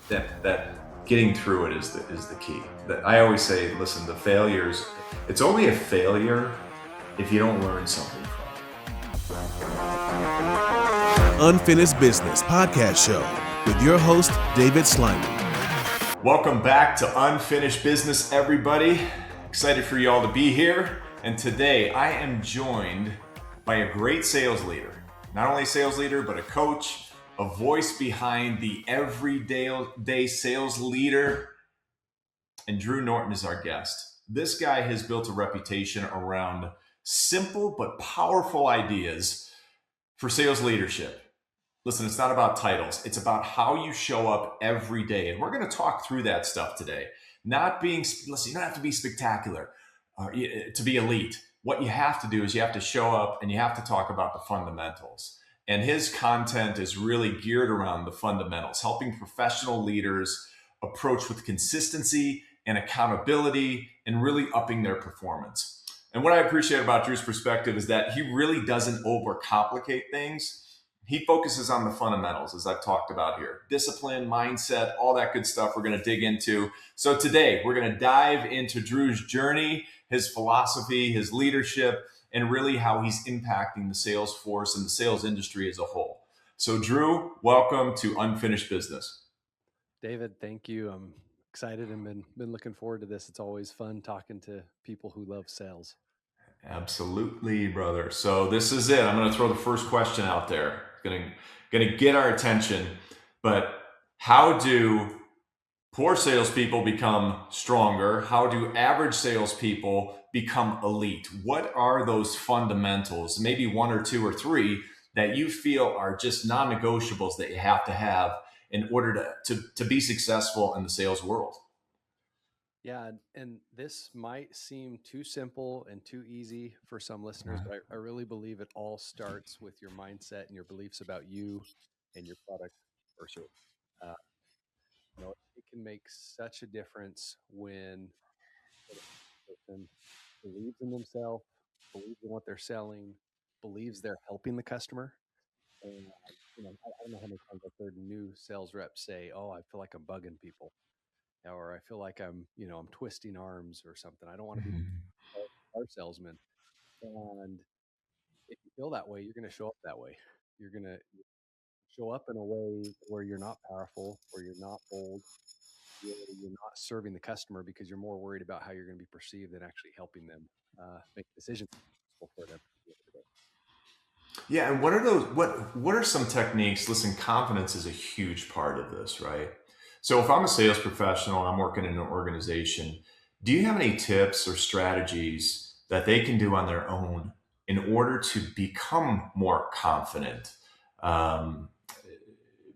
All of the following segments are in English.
that getting through it is the key. That I always say, listen, the failures, it's only a failure if you don't learn something from Unfinished Business Podcast Show with your host, David Sliman. it. Welcome back to Unfinished Business, everybody. Excited for you all to be here. And today I am joined by a great sales leader. Not only a sales leader, but a coach, a voice behind the everyday sales leader. And Drew Norton is our guest. This guy has built a reputation around simple but powerful ideas for sales leadership. Listen, it's not about titles. It's about how you show up every day. And we're going to talk through that stuff today. Listen, you don't have to be spectacular to be elite. What you have to do is you have to show up and you have to talk about the fundamentals. And his content is really geared around the fundamentals, helping professional leaders approach with consistency and accountability and really upping their performance. And what I appreciate about Drew's perspective is that he really doesn't overcomplicate things. He focuses on the fundamentals, as I've talked about here. Discipline, mindset, all that good stuff we're going to dig into. So today, we're going to dive into Drew's journey, his philosophy, his leadership, and really how he's impacting the sales force and the sales industry as a whole. So Drew, welcome to Unfinished Business. David, thank you. I'm excited and been looking forward to this. It's always fun talking to people who love sales. Absolutely, brother. So this is it. I'm going to throw the first question out there. Going to get our attention. But how do poor salespeople become stronger? How do average salespeople become elite? What are those fundamentals? Maybe one or two or three that you feel are just non-negotiables that you have to have in order to be successful in the sales world. Yeah, and this might seem too simple and too easy for some listeners, but I really believe it all starts with your mindset and your beliefs about you and your product or service. Uh, it can make such a difference when a person believes in themselves, believes in what they're selling, believes they're helping the customer. And I don't know how many times I've heard new sales reps say, "Oh, I feel like I'm bugging people," or "I feel like I'm twisting arms or something. I don't want to be a car salesman." And if you feel that way, you're going to show up that way. You're going to show up in a way where you're not powerful, where you're not bold, you're not serving the customer because you're more worried about how you're going to be perceived than actually helping them make decisions for them. Yeah, and what are some techniques? Listen, confidence is a huge part of this, right? So if I'm a sales professional and I'm working in an organization, do you have any tips or strategies that they can do on their own in order to become more confident? Um,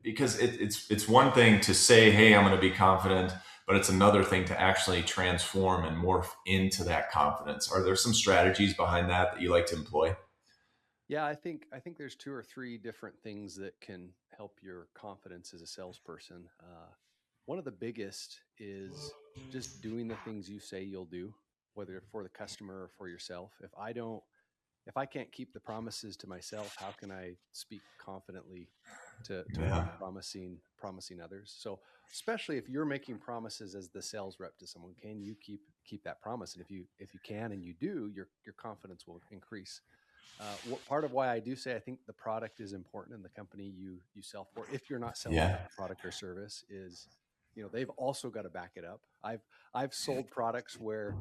because it's one thing to say, "Hey, I'm going to be confident," but it's another thing to actually transform and morph into that confidence. Are there some strategies behind that you like to employ? Yeah, I think there's two or three different things that can help your confidence as a salesperson. One of the biggest is just doing the things you say you'll do, whether for the customer or for yourself. If I can't keep the promises to myself, how can I speak confidently to what Yeah. I'm promising others? So especially if you're making promises as the sales rep to someone, can you keep that promise? And if you can and you do, your confidence will increase. What part of why I do say I think the product is important in the company you sell for, if you're not selling Yeah. a product or service, is they've also got to back it up. I've sold products where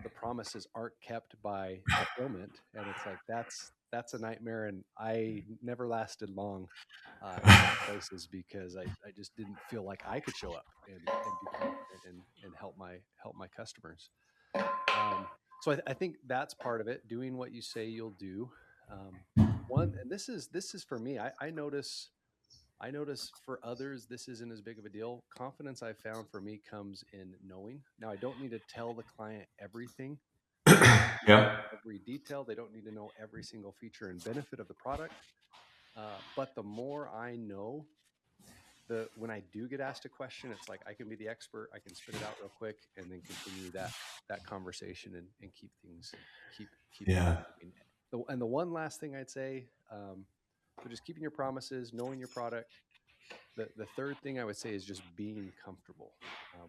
the promises aren't kept by fulfillment, and it's like that's a nightmare. And I never lasted long in those places because I just didn't feel like I could show up and be confident and help my customers. So I think that's part of it. Doing what you say you'll do. Um, and this is for me. I notice for others this isn't as big of a deal. Confidence I found for me comes in knowing. Now I don't need to tell the client everything. They don't need to know Yeah. every detail. They don't need to know every single feature and benefit of the product. But the more I know, the when I do get asked a question, it's like I can be the expert. I can spit it out real quick and then continue that conversation and keep things Yeah. moving. And the one last thing I'd say, so just keeping your promises, knowing your product, The third thing I would say is just being comfortable.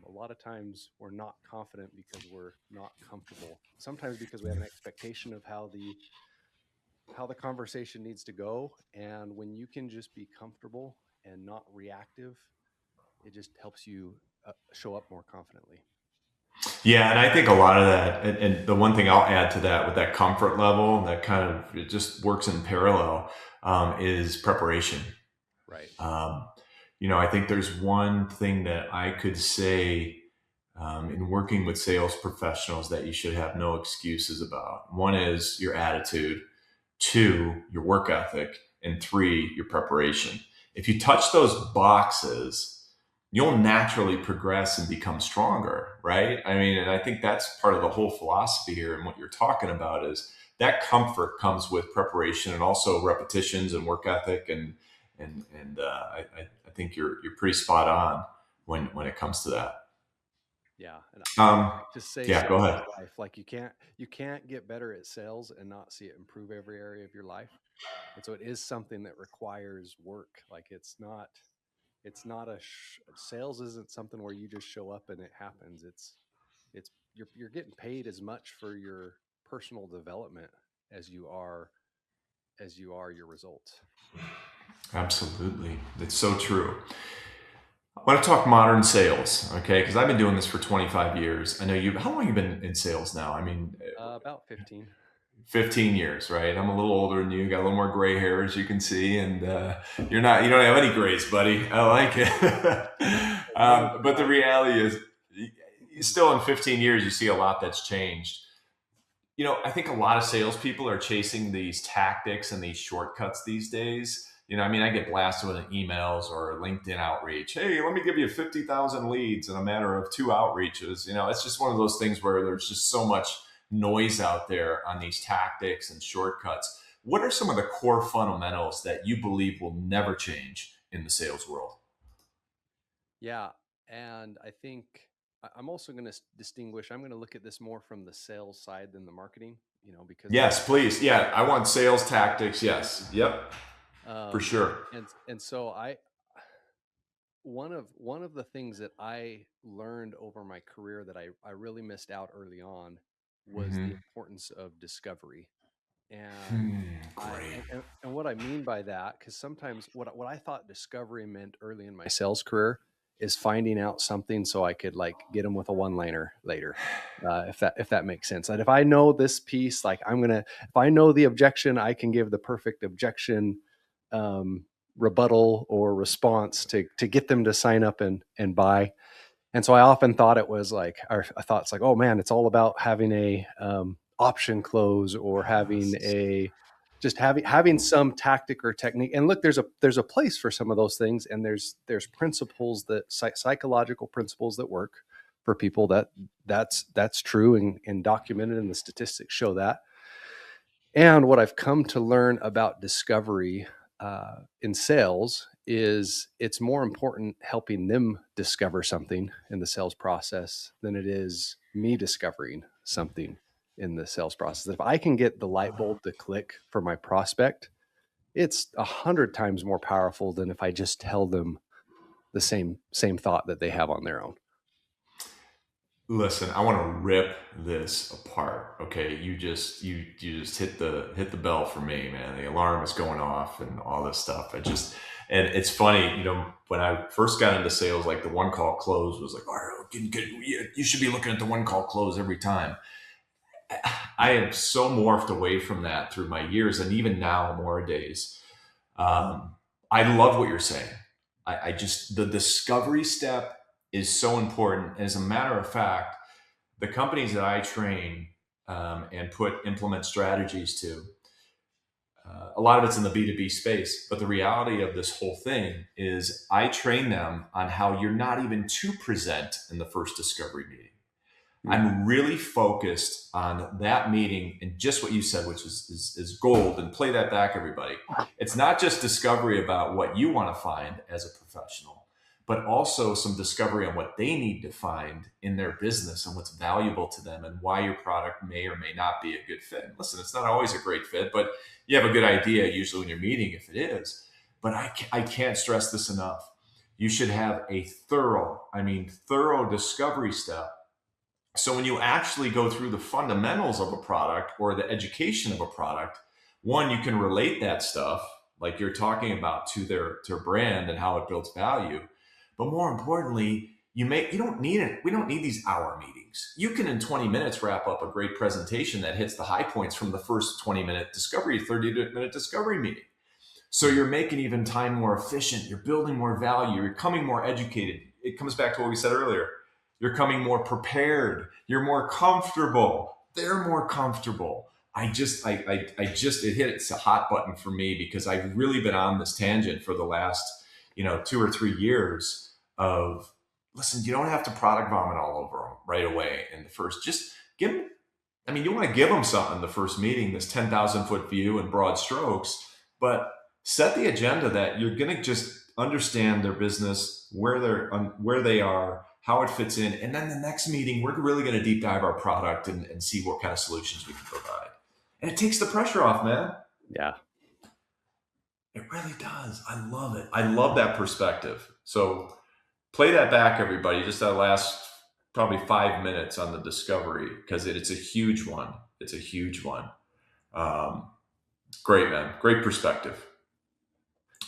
A lot of times we're not confident because we're not comfortable. Sometimes because we have an expectation of how the conversation needs to go. And when you can just be comfortable and not reactive, it just helps you show up more confidently. Yeah, and I think a lot of that, and the one thing I'll add to that with that comfort level, that kind of it just works in parallel, is preparation. Right. Um, I think there's one thing that I could say in working with sales professionals that you should have no excuses about. One is your attitude, two, your work ethic, and three, your preparation. If you touch those boxes, you'll naturally progress and become stronger, right? I mean, and I think that's part of the whole philosophy here. And what you're talking about is that comfort comes with preparation and also repetitions and work ethic. I think you're pretty spot on when it comes to that. Yeah. And Um, I like to say yeah, go sales ahead. is life. Like you can't get better at sales and not see it improve every area of your life. And so it is something that requires work. Like it's not sales isn't something where you just show up and it happens. It's you're getting paid as much for your personal development as you are your results. Absolutely. It's so true. I want to talk modern sales, okay? Because I've been doing this for 25 years. I know how long have you been in sales now? I mean, About 15. 15 years, right? I'm a little older than you, got a little more gray hair, as you can see, and you don't have any grays, buddy. I like it. None of the But the black. reality is, still in 15 years, you see a lot that's changed. I think a lot of salespeople are chasing these tactics and these shortcuts these days. I get blasted with emails or LinkedIn outreach. Hey, let me give you 50,000 leads in a matter of 2 outreaches. It's just one of those things where there's just so much noise out there on these tactics and shortcuts. What are some of the core fundamentals that you believe will never change in the sales world? Yeah, and I think I'm also going to distinguish. I'm going to look at this more from the sales side than the marketing. Because Yes, please. Yeah, I want sales tactics. Yes. Yep. For sure. and so one of the things that I learned over my career that I really missed out early on was the Hmm. importance of discovery. And Great. and what I mean by that, because sometimes what I thought discovery meant early in my sales career is finding out something so I could like get them with a one-liner later, if that makes sense. And if I know this piece, like if I know the objection, I can give the perfect objection, rebuttal or response to get them to sign up and buy. And so I often thought it was like, or I thought it's like, oh man, it's all about having a option close or having having some tactic or technique. And look, there's a place for some of those things, and there's principles that psychological principles that work for people that's true and documented, and the statistics show that. And what I've come to learn about discovery in sales is it's more important helping them discover something in the sales process than it is me discovering something in the sales process. If I can get the light bulb to click for my prospect, it's 100 times more powerful than if I just tell them the same thought that they have on their own. Listen, I want to rip this apart. Okay, you just hit the bell for me, man. The alarm is going off and all this stuff. And it's funny, when I first got into sales, like the one call close was like, all right, you should be looking at the one call close every time. I have so morphed away from that through my years, and even now, more days. I love what you're saying. I just the discovery step is so important. As a matter of fact, the companies that I train and implement strategies to, a lot of it's in the B2B space. But the reality of this whole thing is I train them on how you're not even to present in the first discovery meeting. I'm really focused on that meeting and just what you said, which is gold. And play that back, everybody. It's not just discovery about what you want to find as a professional, but also some discovery on what they need to find in their business and what's valuable to them and why your product may or may not be a good fit. Listen, it's not always a great fit, but you have a good idea usually when you're meeting if it is. But I can't stress this enough. You should have a thorough discovery step. So when you actually go through the fundamentals of a product or the education of a product, one, you can relate that stuff like you're talking about to their brand and how it builds value. But more importantly, you don't need it. We don't need these hour meetings. You can in 20 minutes wrap up a great presentation that hits the high points from the first 20-minute discovery, 30-minute discovery meeting. So you're making even time more efficient. You're building more value. You're becoming more educated. It comes back to what we said earlier. You're coming more prepared. You're more comfortable. They're more comfortable. It hits a hot button for me because I've really been on this tangent for the last, 2 or 3 years of, listen, you don't have to product vomit all over them right away in the first, just give them, you want to give them something the first meeting, this 10,000 foot view and broad strokes, but set the agenda that you're going to just understand their business, where they are, how it fits in. And then the next meeting, we're really going to deep dive our product and see what kind of solutions we can provide. And it takes the pressure off, man. Yeah. It really does. I love it. I love that perspective. So play that back, everybody. Just that last probably 5 minutes on the discovery, because it's a huge one. It's a huge one. Great, man. Great perspective.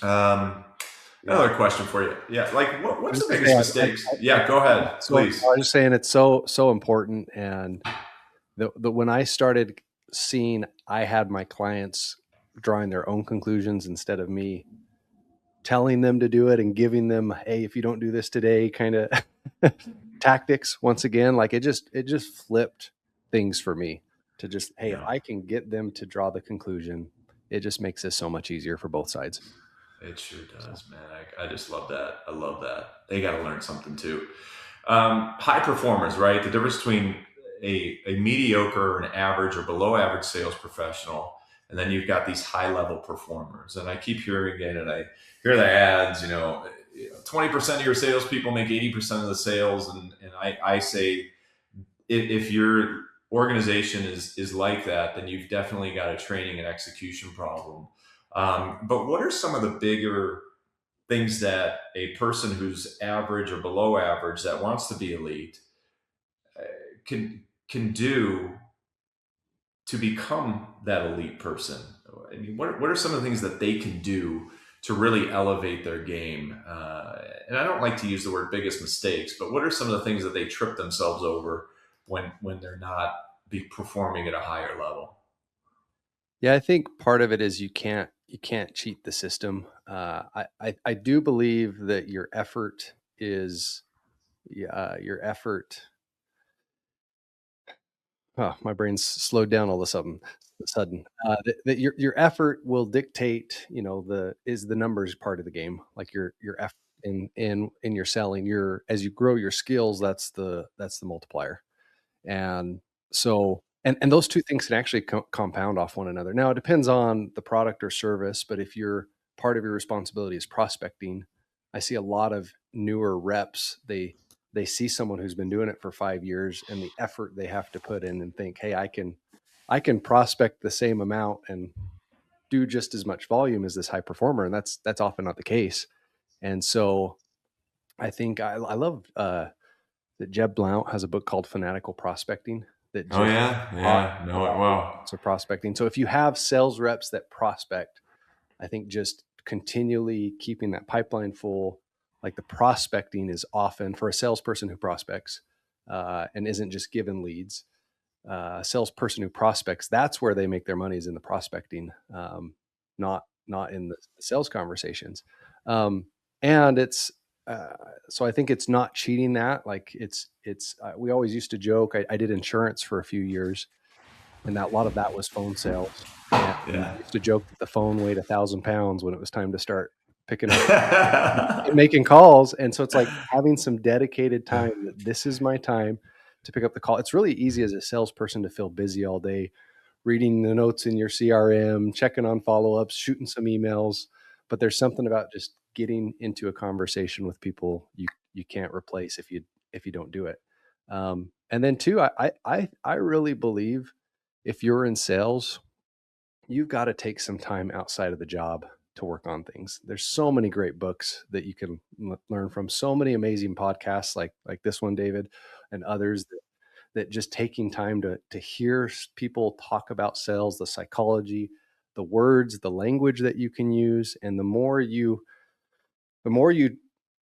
Another question for you. Yeah. Like what's the biggest mistakes? Yeah, go ahead, please. I was just saying it's so important. And when I started seeing I had my clients drawing their own conclusions instead of me telling them to do it and giving them, hey, if you don't do this today, kind of tactics, once again, like it just flipped things for me to just, hey, if I can get them to draw the conclusion, it just makes this so much easier for both sides. It sure does, man. I just love that. I love that. They got to learn something too. High performers, right? The difference between a mediocre, an average, or below average sales professional, and then you've got these high level performers. And I keep hearing it, and I hear the ads, 20% of your salespeople make 80% of the sales. And I say, if your organization is like that, then you've definitely got a training and execution problem. But what are some of the bigger things that a person who's average or below average that wants to be elite can do to become that elite person? What are some of the things that they can do to really elevate their game? And I don't like to use the word biggest mistakes, but what are some of the things that they trip themselves over when they're not performing at a higher level? Yeah, I think part of it is you can't cheat the system. I do believe that your effort is your effort. Oh, my brain's slowed down all of a sudden. That your effort will dictate, the numbers part of the game. Like your effort in your selling, as you grow your skills, that's the multiplier. And so, and those two things can actually compound off one another. Now, it depends on the product or service, but if part of your responsibility is prospecting, I see a lot of newer reps, they see someone who's been doing it for 5 years and the effort they have to put in and think, hey, I can prospect the same amount and do just as much volume as this high performer. And that's often not the case. And so I think I love, that Jeb Blount has a book called Fanatical Prospecting. Know it well. So prospecting. So if you have sales reps that prospect, I think just continually keeping that pipeline full, like the prospecting is often for a salesperson who prospects and isn't just given leads. A salesperson who prospects, that's where they make their money, is in the prospecting, not in the sales conversations. And it's, so I think it's not cheating that. Like we always used to joke, I did insurance for a few years, and a lot of that was phone sales. And I used to joke that the phone weighed 1,000 pounds when it was time to start picking up and making calls. And so it's like having some dedicated time that this is my time to pick up the call. It's really easy as a salesperson to feel busy all day, reading the notes in your CRM, checking on follow-ups, shooting some emails. But there's something about just getting into a conversation with people you can't replace if you don't do it. And then two, I really believe if you're in sales, you've got to take some time outside of the job to work on things. There's so many great books that you can learn from, so many amazing podcasts like this one, David, and others that just taking time to hear people talk about sales, the psychology, the words, the language that you can use. And the more you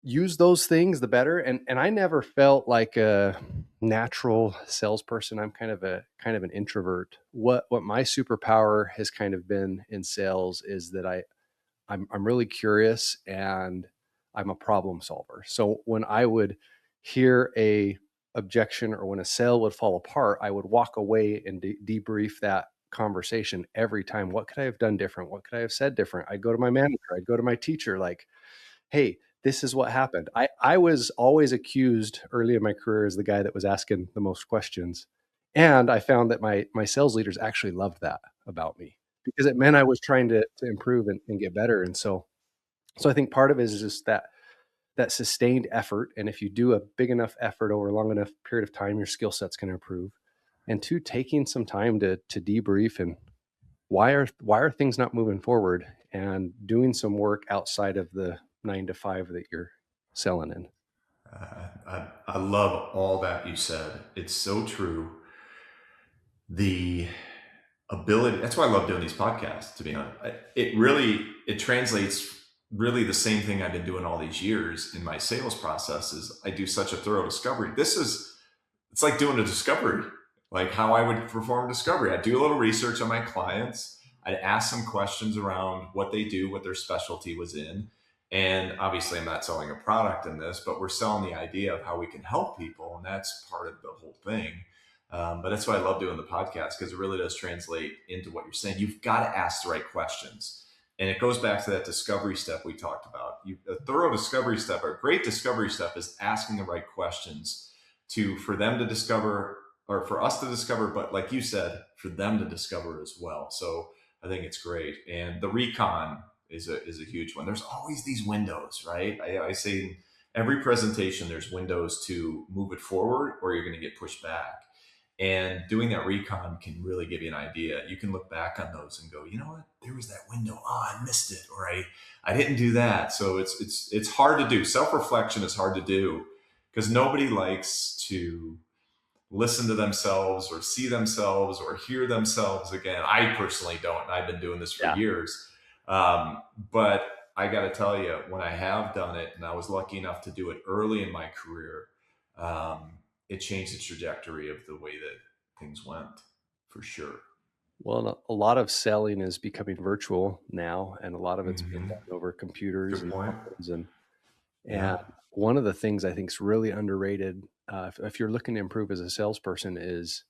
use those things, the better. And I never felt like a natural salesperson. I'm kind of an introvert. What my superpower has kind of been in sales is that I'm really curious and I'm a problem solver. So when I would hear a objection or when a sale would fall apart, I would walk away and debrief that conversation every time. What could I have done different? What could I have said different? I'd go to my manager, I'd go to my teacher, like, hey, this is what happened. I was always accused early in my career as the guy that was asking the most questions. And I found that my sales leaders actually loved that about me because it meant I was trying to improve and get better. And so I think part of it is just that sustained effort. And if you do a big enough effort over a long enough period of time, your skill set's going to improve. And two, taking some time to debrief and why are things not moving forward, and doing some work outside of the 9 to 5 that you're selling in. I love all that you said. It's so true. The ability, that's why I love doing these podcasts, to be honest. It translates really the same thing I've been doing all these years in my sales process. Is I do such a thorough discovery. It's like doing a discovery, like how I would perform discovery. I do a little research on my clients. I'd ask some questions around what they do, what their specialty was in. And obviously I'm not selling a product in this, but we're selling the idea of how we can help people. And that's part of the whole thing. But that's why I love doing the podcast, because it really does translate into what you're saying. You've got to ask the right questions. And it goes back to that discovery step we talked about. A thorough discovery step, or a great discovery step, is asking the right questions for them to discover, or for us to discover, but like you said, for them to discover as well. So I think it's great. And the recon is a huge one. There's always these windows, right? I say in every presentation, there's windows to move it forward or you're going to get pushed back. And doing that recon can really give you an idea. You can look back on those and go, you know what? There was that window. Oh, I missed it, or I didn't do that. So it's hard to do. Self-reflection is hard to do because nobody likes to listen to themselves or see themselves or hear themselves again. I personally don't, and I've been doing this for years. But I got to tell you, when I have done it, and I was lucky enough to do it early in my career, it changed the trajectory of the way that things went, for sure. Well, a lot of selling is becoming virtual now, and a lot of it's being done over computers. Good point. And one of the things I think is really underrated, if you're looking to improve as a salesperson, is,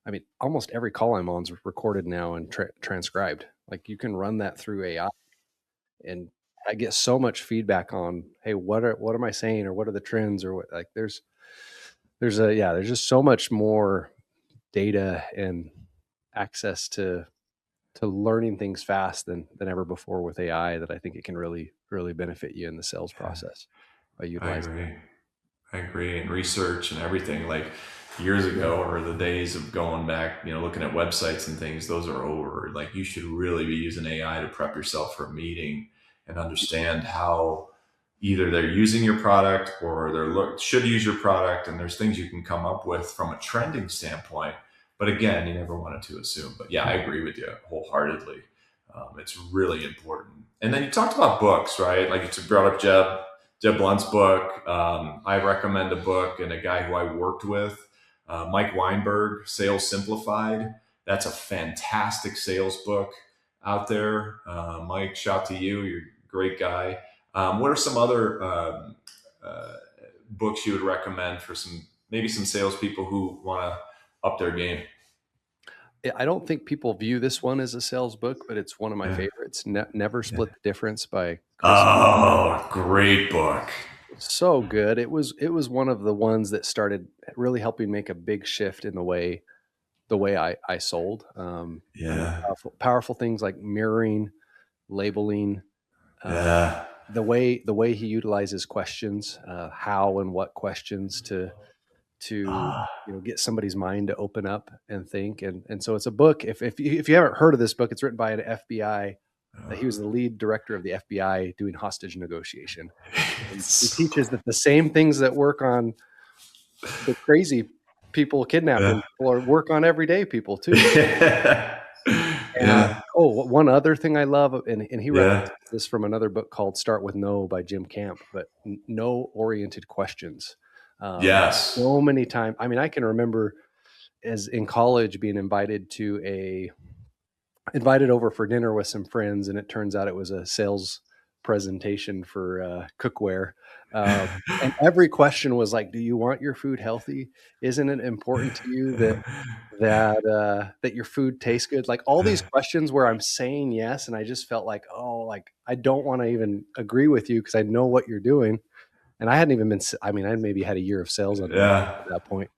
I mean, almost every call I'm on is recorded now and transcribed. Like, you can run that through AI, and I get so much feedback on, hey, what am I saying, or what are the trends, or what, like, there's just so much more data and access to learning things fast than ever before with AI, that I think it can really, really benefit you in the sales process by utilizing it. I agree. And research and everything, like years ago, or the days of going back, looking at websites and things, those are over. Like, you should really be using AI to prep yourself for a meeting and understand how either they're using your product or should use your product. And there's things you can come up with from a trending standpoint. But again, you never wanted to assume. But yeah, I agree with you wholeheartedly. It's really important. And then you talked about books, right? Like, you brought up Jeb Blunt's book. I recommend a book and a guy who I worked with, Mike Weinberg, Sales Simplified. That's a fantastic sales book out there. Mike, shout to you. You're a great guy. What are some other books you would recommend for maybe some salespeople who want to up their game? I don't think people view this one as a sales book, but it's one of my favorites. Never Split the Difference by Chris. Oh, great book. So good. It was one of the ones that started really helping make a big shift in the way I sold. Powerful things like mirroring, labeling, the way he utilizes questions, how and what questions to get somebody's mind to open up and think. And so it's a book. If you haven't heard of this book, it's written by an FBI He was the lead director of the FBI doing hostage negotiation. And he teaches that the same things that work on the crazy people kidnapping people or work on everyday people too. And one other thing I love, and he references this from another book called Start With No by Jim Camp, but no-oriented questions. So many times, I mean, I can remember as in college being invited over for dinner with some friends, and it turns out it was a sales presentation for cookware. And every question was like, do you want your food healthy? Isn't it important to you that your food tastes good? Like all these questions where I'm saying yes, and I just felt like, I don't want to even agree with you because I know what you're doing. And I hadn't even been, I maybe had a year of sales under me at that point.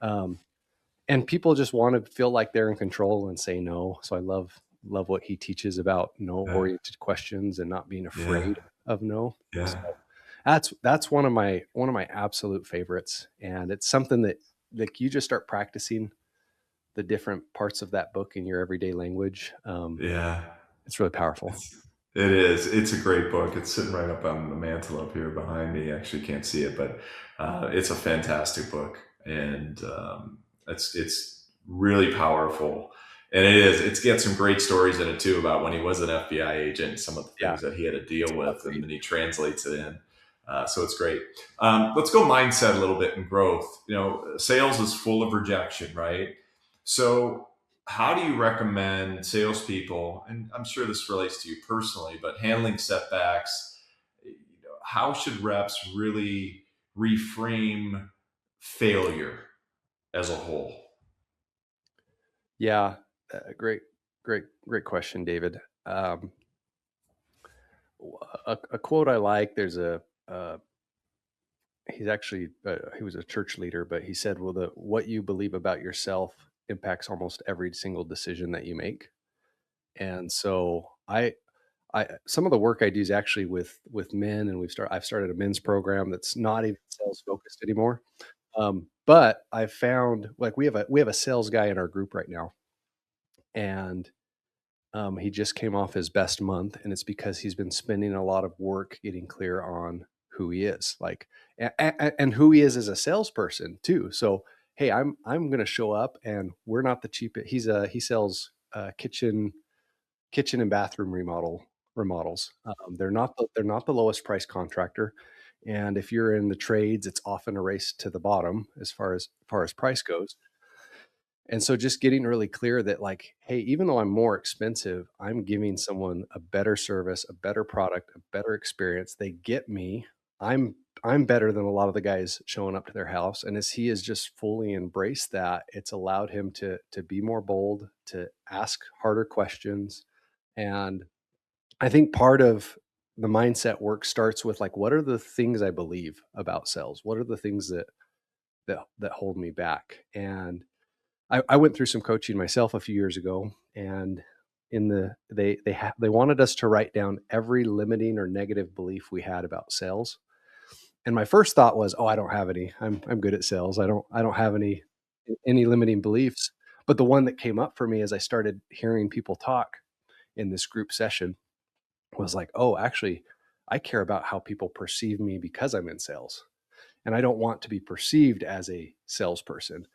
And people just want to feel like they're in control and say no. So I love what he teaches about no-oriented questions and not being afraid of no. So that's one of my absolute favorites, and it's something that like you just start practicing the different parts of that book in your everyday language. It's really powerful. It is. It's a great book. It's sitting right up on the mantle up here behind me. You actually can't see it, but it's a fantastic book, and it's really powerful. And it's got some great stories in it too about when he was an FBI agent, some of the things that he had to deal with, and then he translates it in. So it's great. Let's go mindset a little bit and growth. Sales is full of rejection, right? So how do you recommend salespeople, and I'm sure this relates to you personally, but handling setbacks, how should reps really reframe failure as a whole? Yeah, great question, David. A quote I like, there's he's actually, he was a church leader, but he said, well, what you believe about yourself impacts almost every single decision that you make. And so some of the work I do is actually with men, and I've started a men's program that's not even sales focused anymore. But I found like we have a sales guy in our group right now, and he just came off his best month, and it's because he's been spending a lot of work getting clear on who he is, like, and who he is as a salesperson too. So, hey, I'm going to show up, and we're not the cheapest. He sells kitchen and bathroom remodels. They're not the lowest price contractor, and if you're in the trades, it's often a race to the bottom as far as price goes. And so just getting really clear that like, hey, even though I'm more expensive, I'm giving someone a better service, a better product, a better experience. They get me. I'm better than a lot of the guys showing up to their house. And as he has just fully embraced that, it's allowed him to be more bold, to ask harder questions. And I think part of the mindset work starts with like, what are the things I believe about sales? What are the things that hold me back? And I went through some coaching myself a few years ago, and they wanted us to write down every limiting or negative belief we had about sales. And my first thought was, oh, I don't have any. I'm good at sales. I don't have any limiting beliefs. But the one that came up for me as I started hearing people talk in this group session was like, oh, actually, I care about how people perceive me because I'm in sales, and I don't want to be perceived as a salesperson.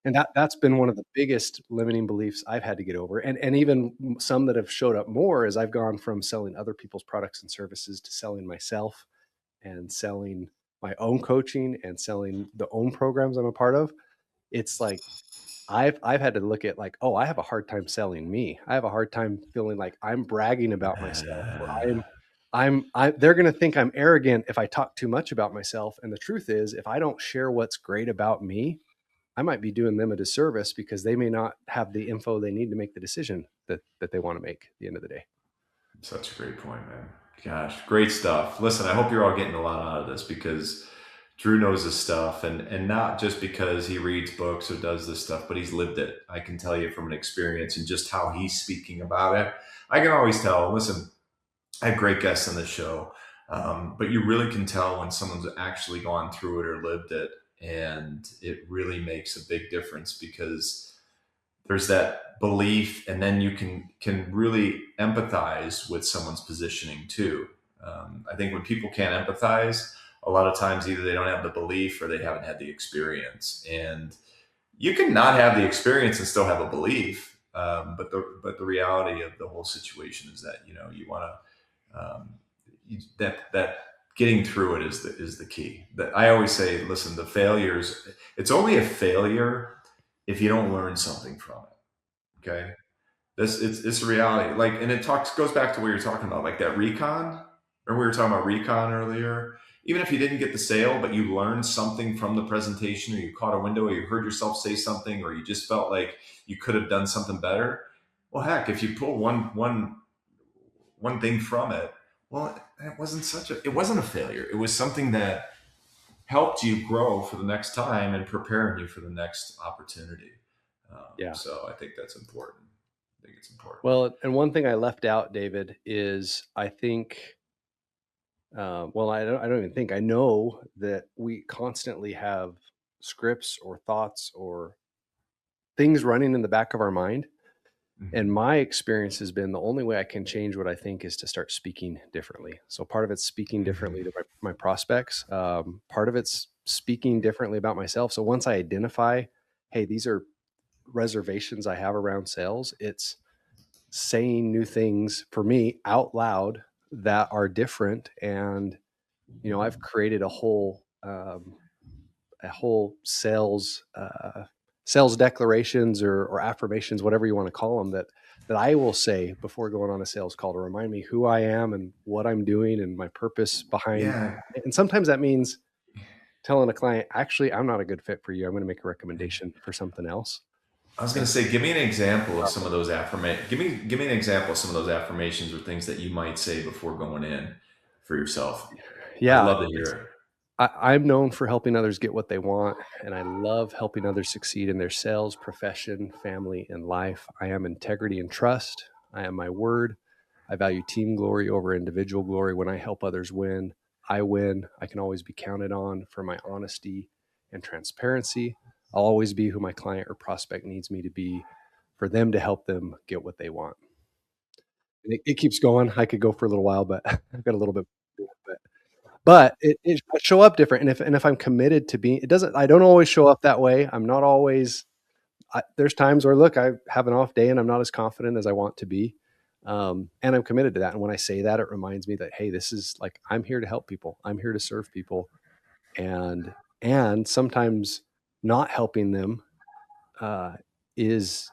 And that's been one of the biggest limiting beliefs I've had to get over. And even some that have showed up more as I've gone from selling other people's products and services to selling myself and selling my own coaching and selling the own programs I'm a part of. It's like I've had to look at like, oh, I have a hard time selling me. I have a hard time feeling like I'm bragging about myself, or they're going to think I'm arrogant if I talk too much about myself. And the truth is, if I don't share what's great about me, I might be doing them a disservice because they may not have the info they need to make the decision that they want to make at the end of the day. Such a great point, man. Gosh, great stuff. Listen, I hope you're all getting a lot out of this, because Drew knows his stuff, and not just because he reads books or does this stuff, but he's lived it. I can tell you from an experience and just how he's speaking about it. I can always tell, listen, I have great guests on this show, but you really can tell when someone's actually gone through it or lived it, and it really makes a big difference, because there's that belief, and then you can really empathize with someone's positioning too. I think when people can't empathize, a lot of times either they don't have the belief or they haven't had the experience. And you can not have the experience and still have a belief, but the reality of the whole situation is that you want to that getting through it is the key. That I always say, listen, the failures, it's only a failure if you don't learn something from it. Okay, it's a reality. Like, and it goes back to what you're talking about, like that recon. Or we were talking about recon earlier. Even if you didn't get the sale, but you learned something from the presentation, or you caught a window, or you heard yourself say something, or you just felt like you could have done something better. Well, heck, if you pull one thing from it, well, it wasn't a failure. It was something that helped you grow for the next time and preparing you for the next opportunity. Yeah. So I think that's important. I think it's important. Well, and one thing I left out, David, is I think, well, I don't even think, I know that we constantly have scripts or thoughts or things running in the back of our mind. And my experience has been the only way I can change what I think is to start speaking differently. So part of it's speaking differently to my prospects. Part of it's speaking differently about myself. So once I identify, hey, these are reservations I have around sales, it's saying new things for me out loud that are different. And, I've created a whole sales declarations or affirmations, whatever you want to call them, that I will say before going on a sales call to remind me who I am and what I'm doing and my purpose behind. Yeah. And sometimes that means telling a client, actually, I'm not a good fit for you. I'm going to make a recommendation for something else. I was going to say, give me an example of some of those affirmations. Give me an example of some of those affirmations or things that you might say before going in for yourself. Yeah. I'd love to hear it. I'm known for helping others get what they want, and I love helping others succeed in their sales, profession, family, and life. I am integrity and trust. I am my word. I value team glory over individual glory. When I help others win, I win. I can always be counted on for my honesty and transparency. I'll always be who my client or prospect needs me to be for them to help them get what they want. And it keeps going. I could go for a little while, but I've got a little bit. But it show up different. And if I'm committed to being, I don't always show up that way. I'm not always, there's times where, look, I have an off day and I'm not as confident as I want to be. And I'm committed to that. And when I say that, it reminds me that, hey, this is like, I'm here to help people. I'm here to serve people. And sometimes not helping them is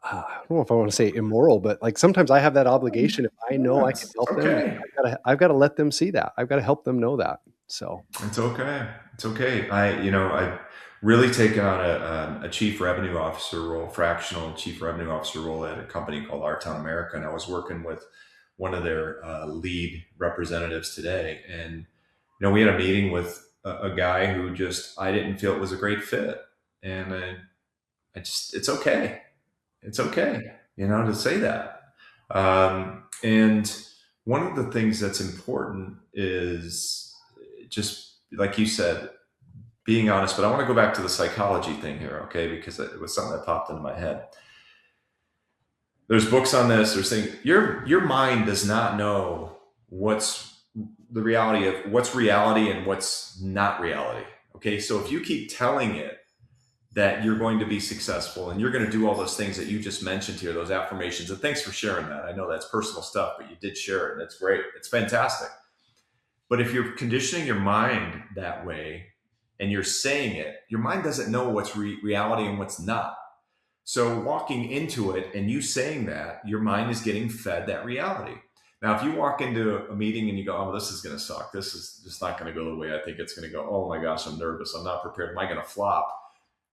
I don't know if I want to say immoral, but like sometimes I have that obligation. If I know I can help them, I've got to let them see that. I've got to help them know that. So it's okay. It's okay. I really taken on a chief revenue officer role, fractional chief revenue officer role at a company called Our Town America. And I was working with one of their lead representatives today. And, we had a meeting with a guy who I didn't feel it was a great fit. And it's okay. It's okay, to say that. And one of the things that's important is just like you said, being honest. But I want to go back to the psychology thing here, okay? Because it was something that popped into my head. There's books on this. There's things. Your mind does not know what's the reality of what's reality and what's not reality. Okay, so if you keep telling it that you're going to be successful and you're going to do all those things that you just mentioned here, those affirmations. And thanks for sharing that. I know that's personal stuff, but you did share it. And that's great. It's fantastic. But if you're conditioning your mind that way and you're saying it, your mind doesn't know what's reality and what's not. So walking into it and you saying that, your mind is getting fed that reality. Now, if you walk into a meeting and you go, oh, this is going to suck. This is just not going to go the way I think it's going to go. Oh my gosh, I'm nervous. I'm not prepared. Am I going to flop?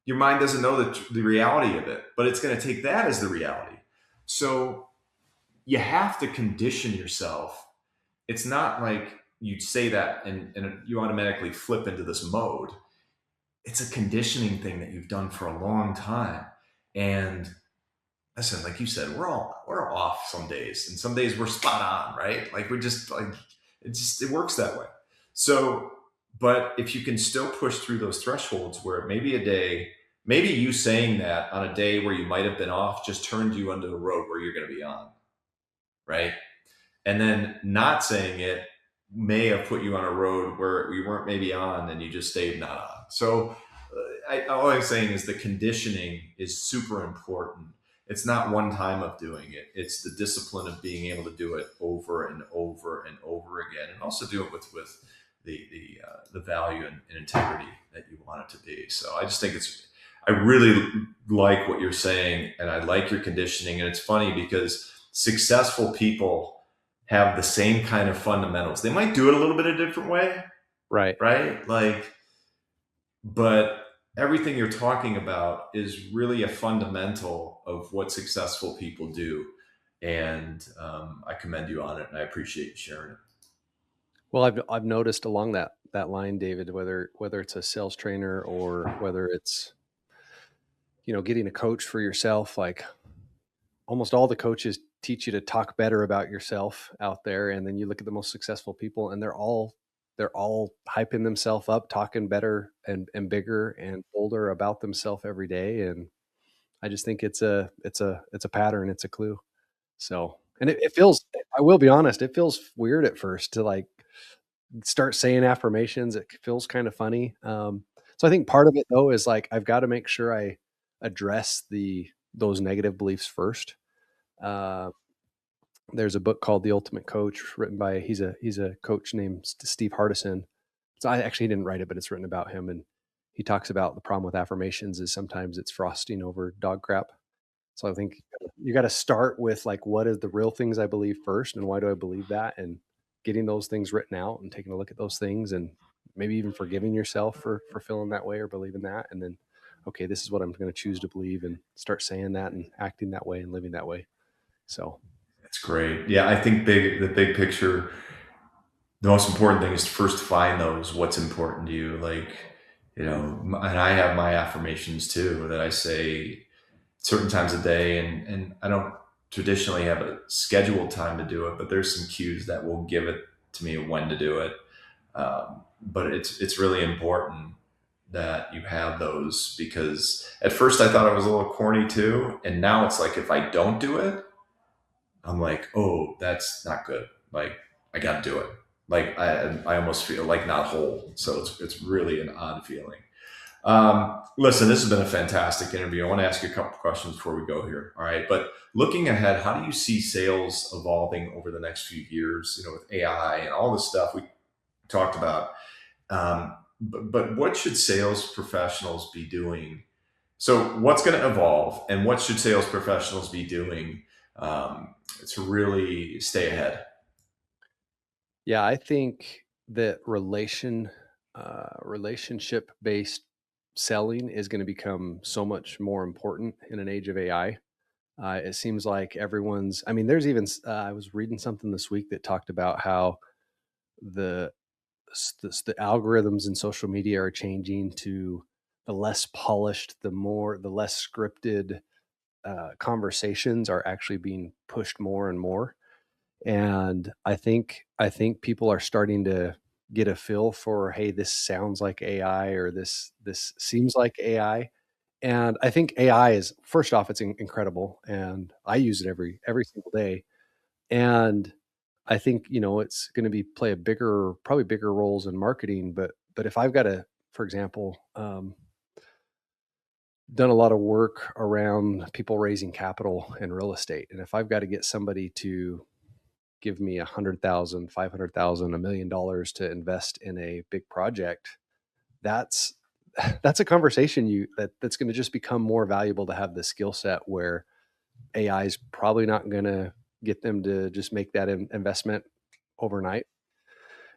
Your mind doesn't know the reality of it, but it's going to take that as the reality. So you have to condition yourself. It's not like you say that and you automatically flip into this mode. It's a conditioning thing that you've done for a long time. And listen, like you said, we're off some days, and some days we're spot on, right? Like we're just like, it works that way. So, but if you can still push through those thresholds where maybe a day maybe you saying that on a day where you might have been off just turned you onto a road where you're going to be on, right? And then not saying it may have put you on a road where you weren't maybe on and you just stayed not on. So all I'm saying is the conditioning is super important. It's not one time of doing it. It's the discipline of being able to do it over and over and over again, and also do it with the value and integrity that you want it to be. So I just think I really like what you're saying, and I like your conditioning. And it's funny because successful people have the same kind of fundamentals. They might do it a little bit a different way, Right. right? But everything you're talking about is really a fundamental of what successful people do. And I commend you on it, and I appreciate you sharing it. Well, I've noticed along that line, David, whether it's a sales trainer or whether it's, getting a coach for yourself, like almost all the coaches teach you to talk better about yourself out there. And then you look at the most successful people and they're all hyping themselves up, talking better and bigger and bolder about themselves every day. And I just think it's a pattern. It's a clue. So, and it feels, I will be honest, it feels weird at first to like start saying affirmations. It feels kind of funny. So I think part of it though is like I've got to make sure I address those negative beliefs first. Uh, there's a book called The Ultimate Coach, written by he's a coach named Steve Hardison. So I actually didn't write it, but it's written about him, and he talks about the problem with affirmations is sometimes it's frosting over dog crap. So I think you got to start with like, what is the real things I believe first, and why do I believe that, and getting those things written out and taking a look at those things, and maybe even forgiving yourself for feeling that way or believing that, and then, okay, this is what I'm going to choose to believe, and start saying that and acting that way and living that way. So That's great. Yeah, I think the big picture, the most important thing is to first find those what's important to you. Like, and I have my affirmations too that I say certain times a day, and I don't traditionally have a scheduled time to do it, but there's some cues that will give it to me when to do it. But it's really important that you have those, because at first I thought it was a little corny too, and now it's like if I don't do it, I'm like, oh, that's not good. Like I got to do it. Like I almost feel like not whole. So it's really an odd feeling. Listen, this has been a fantastic interview. I want to ask you a couple questions before we go here. All right. But looking ahead, how do you see sales evolving over the next few years, with AI and all the stuff we talked about? But what should sales professionals be doing? So what's going to evolve, and what should sales professionals be doing to really stay ahead? yeah, I think that relationship based selling is going to become so much more important in an age of AI. It seems like I mean, there's even, I was reading something this week that talked about how the, the algorithms in social media are changing to the less polished, the less scripted conversations are actually being pushed more and more. And I think people are starting to get a feel for, hey, this sounds like AI, or this seems like AI. And I think AI is, first off, it's incredible, and I use it every single day. And I think it's going to be play probably bigger roles in marketing. But if I've got to, for example, done a lot of work around people raising capital in real estate, and if I've got to get somebody to give me 100,000, 500,000, $1 million to invest in a big project, that's that's a conversation that's going to just become more valuable to have the skill set where AI is probably not going to get them to just make that investment overnight.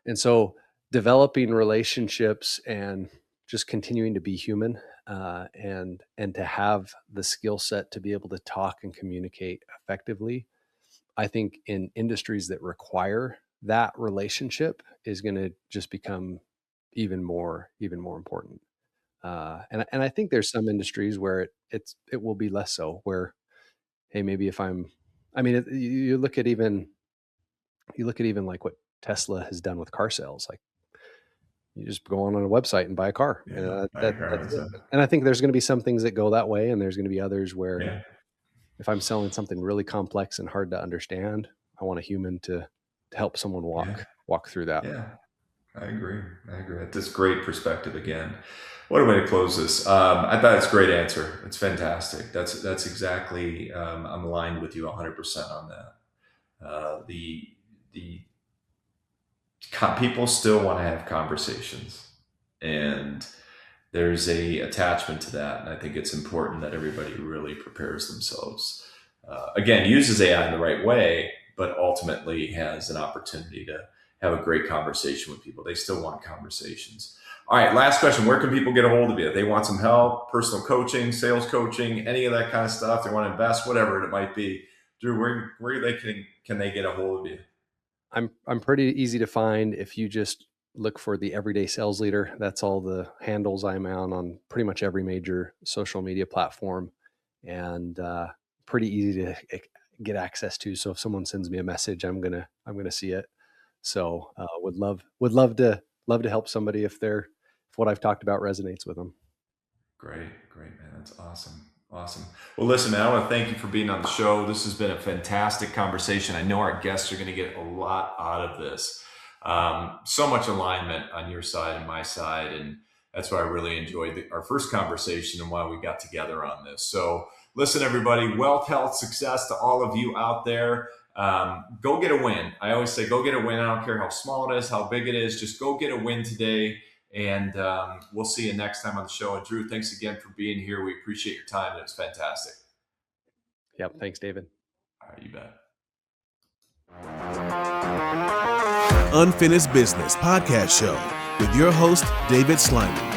And so developing relationships and just continuing to be human, and to have the skill set to be able to talk and communicate effectively, I think in industries that require that relationship is going to just become even more important. And I think there's some industries where it will be less so. Where, hey, maybe if I mean, you look at even like what Tesla has done with car sales. Like, you just go on a website and buy a car. Yeah, That's it. And I think there's going to be some things that go that way, and there's going to be others where if I'm selling something really complex and hard to understand, I want a human to help someone walk through that. Yeah, I agree. That's great perspective again. What a way to close this. I thought it's a great answer. It's fantastic. That's exactly, I'm aligned with you 100% on that. The people still want to have conversations, and there's a attachment to that. And I think it's important that everybody really prepares themselves. Again, uses AI in the right way, but ultimately has an opportunity to have a great conversation with people. They still want conversations. All right, last question. Where can people get a hold of you? If they want some help, personal coaching, sales coaching, any of that kind of stuff, they want to invest, whatever it might be. Drew, where can they get a hold of you? I'm pretty easy to find. If you just look for the Everyday Sales Leader, that's all the handles I'm on pretty much every major social media platform, and pretty easy to get access to. So if someone sends me a message, I'm gonna see it. So would love to help somebody if what I've talked about resonates with them. Great, man. That's awesome. Well, listen, man, I want to thank you for being on the show. This has been a fantastic conversation. I know our guests are going to get a lot out of this. So much alignment on your side and my side. And that's why I really enjoyed our first conversation and why we got together on this. So listen, everybody, wealth, health, success to all of you out there. Go get a win. I always say, go get a win. I don't care how small it is, how big it is. Just go get a win today. And we'll see you next time on the show. And Drew, thanks again for being here. We appreciate your time. It was fantastic. Yep. Thanks, David. All right, you bet. Unfinished Business Podcast Show with your host, David Sliman.